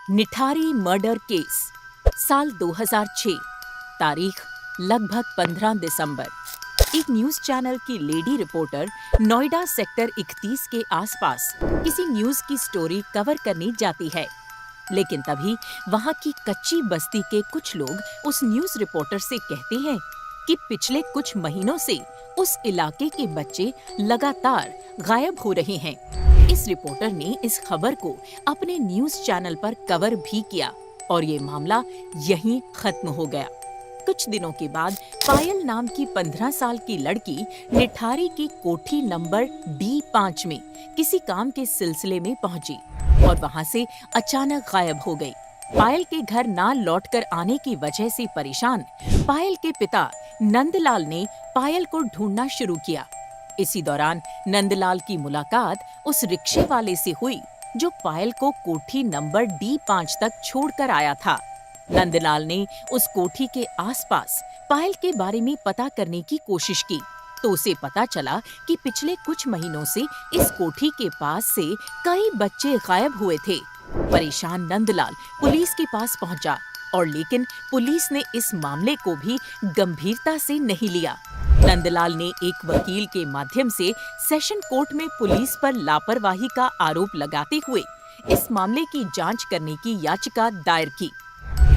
Nithari murder case, साल 2006, तारीख लगभग 15 दिसंबर। एक न्यूज चैनल की लेडी रिपोर्टर नोएडा सेक्टर 31 के आसपास किसी न्यूज की स्टोरी कवर करने जाती है, लेकिन तभी वहां की कच्ची बस्ती के कुछ लोग उस न्यूज रिपोर्टर से कहते हैं कि पिछले कुछ महीनों से उस इलाके के बच्चे लगातार गायब हो रहे हैं। इस रिपोर्टर ने इस खबर को अपने न्यूज चैनल पर कवर भी किया और ये मामला यहीं खत्म हो गया। कुछ दिनों के बाद पायल नाम की 15 साल की लड़की निठारी की कोठी नंबर D5 में किसी काम के सिलसिले में पहुंची और वहां से अचानक गायब हो गई। पायल के घर ना लौटकर आने की वजह से परेशान पायल के पिता नंदलाल ने पायल को ढूंढना शुरू किया। इसी दौरान नंदलाल की मुलाकात उस रिक्शे वाले से हुई जो पायल को कोठी नंबर D5 तक छोड़कर आया था। नंदलाल ने उस कोठी के आसपास पायल के बारे में पता करने की कोशिश की तो उसे पता चला कि पिछले कुछ महीनों से इस कोठी के पास से कई बच्चे गायब हुए थे। परेशान नंदलाल पुलिस के पास पहुंचा और लेकिन पुलिस ने इस मामले को भी गंभीरता से नहीं लिया। नंदलाल ने एक वकील के माध्यम से सेशन कोर्ट में पुलिस पर लापरवाही का आरोप लगाते हुए इस मामले की जांच करने की याचिका दायर की।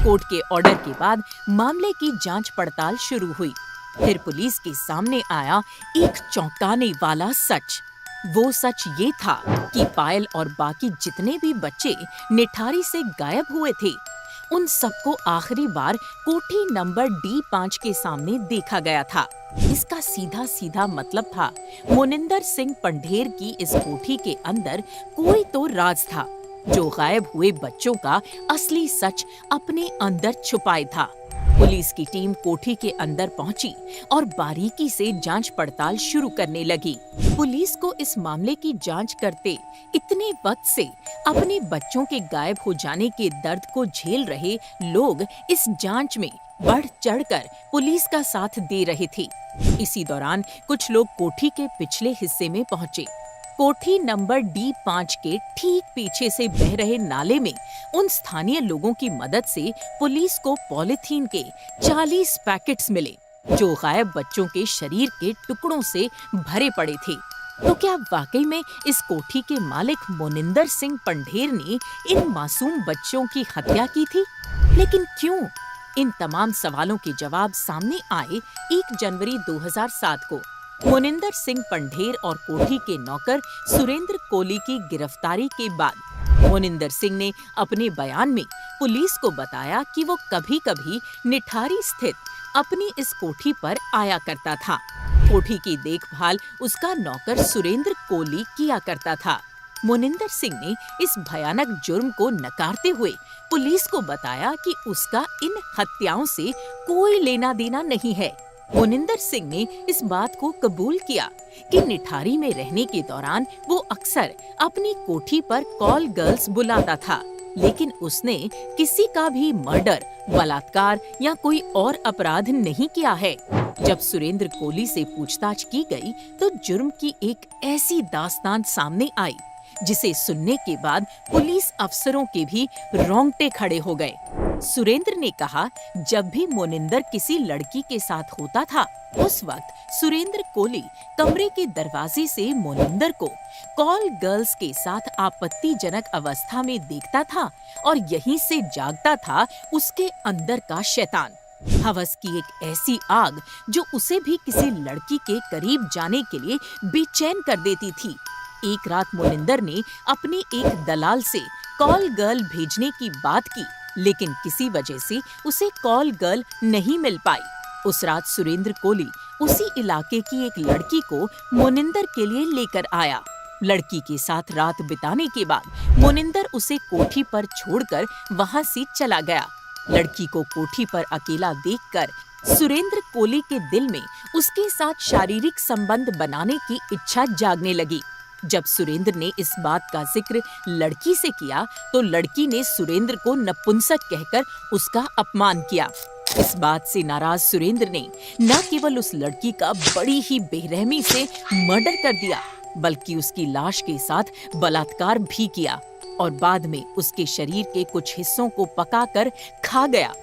कोर्ट के ऑर्डर के बाद मामले की जांच पड़ताल शुरू हुई। फिर पुलिस के सामने आया एक चौंकाने वाला सच। वो सच ये था कि पायल और बाकी जितने भी बच्चे निठारी से गायब हुए थे, उन सबको आखिरी बार कोठी नंबर D5 के सामने देखा गया था। इसका सीधा सीधा मतलब था मोनिंदर सिंह पंढेर की इस कोठी के अंदर कोई तो राज था जो गायब हुए बच्चों का असली सच अपने अंदर छुपाए था। पुलिस की टीम कोठी के अंदर पहुंची और बारीकी से जांच पड़ताल शुरू करने लगी। पुलिस को इस मामले की जांच करते इतने वक्त से अपने बच्चों के गायब हो जाने के दर्द को झेल रहे लोग इस जांच में बढ़ चढ़कर पुलिस का साथ दे रहे थे। इसी दौरान कुछ लोग कोठी के पिछले हिस्से में पहुंचे। कोठी नंबर D5 के ठीक पीछे से बह रहे नाले में उन स्थानीय लोगों की मदद से पुलिस को पॉलीथीन के 40 पैकेट्स मिले जो गायब बच्चों के शरीर के टुकड़ों से भरे पड़े थे। तो क्या वाकई में इस कोठी के मालिक मोनिंदर सिंह पंढेर ने इन मासूम बच्चों की हत्या की थी? लेकिन क्यों? इन तमाम सवालों के जवाब सामने आए 1 जनवरी 2007 को। मोनिंदर सिंह पंढेर और कोठी के नौकर सुरेंद्र कोली की गिरफ्तारी के बाद मोनिंदर सिंह ने अपने बयान में पुलिस को बताया कि वो कभी-कभी निठारी स्थित अपनी इस कोठी पर आया करता था। कोठी की देखभाल उसका नौकर सुरेंद्र कोली किया करता था। मोनिंदर सिंह ने इस भयानक जुर्म को नकारते हुए पुलिस को बताया कि उसका इन हत्याओं से कोई लेना देना नहीं है। मोनिंदर सिंह ने इस बात को कबूल किया कि निठारी में रहने के दौरान वो अक्सर अपनी कोठी पर कॉल गर्ल्स बुलाता था, लेकिन उसने किसी का भी मर्डर, बलात्कार या कोई और अपराध नहीं किया है। जब सुरेंद्र कोली से पूछताछ की गई तो जुर्म की एक ऐसी दास्तान सामने आई जिसे सुनने के बाद पुलिस अफसरों के भी रोंगटे खड़े हो गए। सुरेंद्र ने कहा, जब भी मोनिंदर किसी लड़की के साथ होता था, उस वक्त सुरेंद्र कोली कमरे के दरवाजे से मोनिंदर को कॉल गर्ल्स के साथ आपत्तिजनक अवस्था में देखता था और यहीं से जागता था उसके अंदर का शैतान। हवस की एक ऐसी आग जो उसे भी किसी लड़की के करीब जाने के लिए बेचैन कर देती थी। एक रात मोनिंदर ने अपने एक दलाल से कॉल गर्ल भेजने की बात की, लेकिन किसी वजह से उसे कॉल गर्ल नहीं मिल पाई। उस रात सुरेंद्र कोली उसी इलाके की एक लड़की को मोनिंदर के लिए लेकर आया। लड़की के साथ रात बिताने के बाद मोनिंदर उसे कोठी पर छोड़कर वहां से चला गया। लड़की को कोठी पर अकेला देखकर सुरेंद्र कोली के दिल में उसके साथ शारीरिक संबंध बनाने की इच्छा जागने लगी। जब सुरेंद्र ने इस बात का जिक्र लड़की से किया तो लड़की ने सुरेंद्र को नपुंसक कहकर उसका अपमान किया। इस बात से नाराज सुरेंद्र ने न केवल उस लड़की का बड़ी ही बेरहमी से मर्डर कर दिया, बल्कि उसकी लाश के साथ बलात्कार भी किया और बाद में उसके शरीर के कुछ हिस्सों को पकाकर खा गया।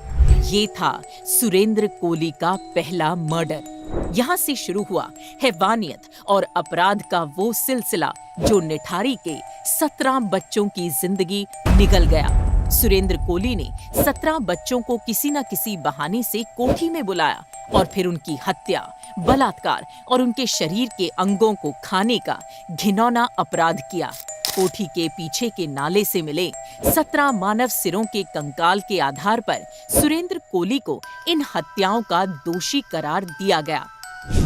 ये था सुरेंद्र कोली का पहला मर्डर। यहाँ से शुरू हुआ हैवानियत और अपराध का वो सिलसिला जो निठारी के 17 बच्चों की जिंदगी निगल गया। सुरेंद्र कोली ने 17 बच्चों को किसी न किसी बहाने से कोठी में बुलाया और फिर उनकी हत्या, बलात्कार और उनके शरीर के अंगों को खाने का घिनौना अपराध किया। कोठी के पीछे के नाले से मिले 17 मानव सिरों के कंकाल के आधार पर सुरेंद्र कोली को इन हत्याओं का दोषी करार दिया गया।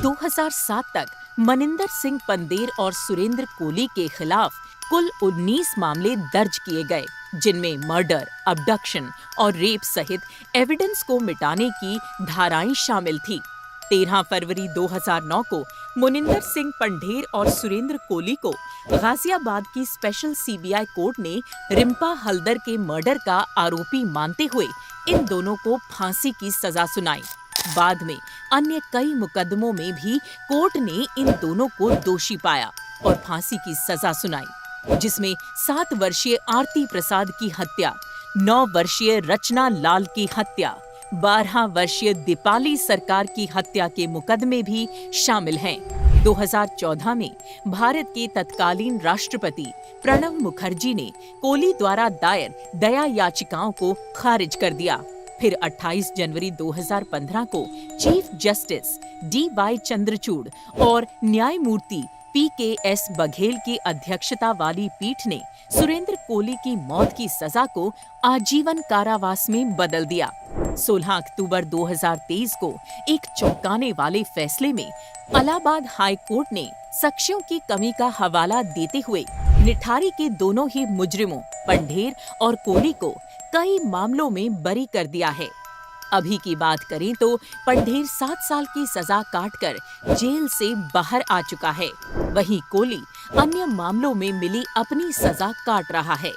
2007 तक मनिंदर सिंह पंदेर और सुरेंद्र कोली के खिलाफ कुल 19 मामले दर्ज किए गए, जिनमें मर्डर, अबडक्शन और रेप सहित एविडेंस को मिटाने की धाराएं शामिल थी। 13 फरवरी 2009 को मुनिंदर सिंह पंडेर और सुरेंद्र कोली को गाजियाबाद की स्पेशल सीबीआई कोर्ट ने रिम्पा हल्दर के मर्डर का आरोपी मानते हुए इन दोनों को फांसी की सजा सुनाई। बाद में अन्य कई मुकदमों में भी कोर्ट ने इन दोनों को दोषी पाया और फांसी की सजा सुनाई, जिसमें 7 वर्षीय आरती प्रसाद की हत्या, 9 वर्षीय रचना लाल की हत्या, 12 वर्षीय दीपाली सरकार की हत्या के मुकदमे भी शामिल हैं। 2014 में भारत के तत्कालीन राष्ट्रपति प्रणब मुखर्जी ने कोली द्वारा दायर दया याचिकाओं को खारिज कर दिया। फिर 28 जनवरी 2015 को चीफ जस्टिस D.Y. चंद्रचूड़ और न्यायमूर्ति PKS बघेल की अध्यक्षता वाली पीठ ने सुरेंद्र कोली की मौत की सजा को आजीवन कारावास में बदल दिया। 16 अक्टूबर 2023 को एक चौंकाने वाले फैसले में इलाहाबाद हाई कोर्ट ने साक्ष्यों की कमी का हवाला देते हुए निठारी के दोनों ही मुजरिमों पंडेर और कोली को कई मामलों में बरी कर दिया है। अभी की बात करें तो पंडेर 7 साल की सजा काटकर जेल से बाहर आ चुका है। वहीं कोली अन्य मामलों में मिली अपनी सजा काट रहा है।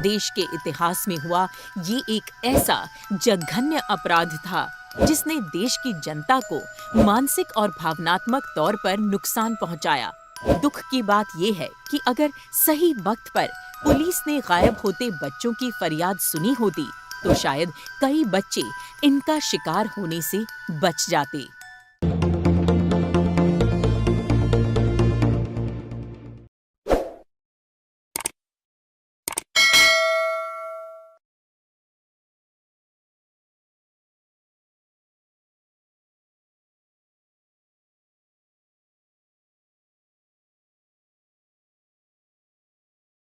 देश के इतिहास में हुआ ये एक ऐसा जघन्य अपराध था जिसने देश की जनता को मानसिक और भावनात्मक तौर पर नुकसान पहुंचाया। दुख की बात ये है कि अगर सही वक्त पर पुलिस ने गायब होते बच्चों की फरियाद सुनी होती तो शायद कई बच्चे इनका शिकार होने से बच जाते।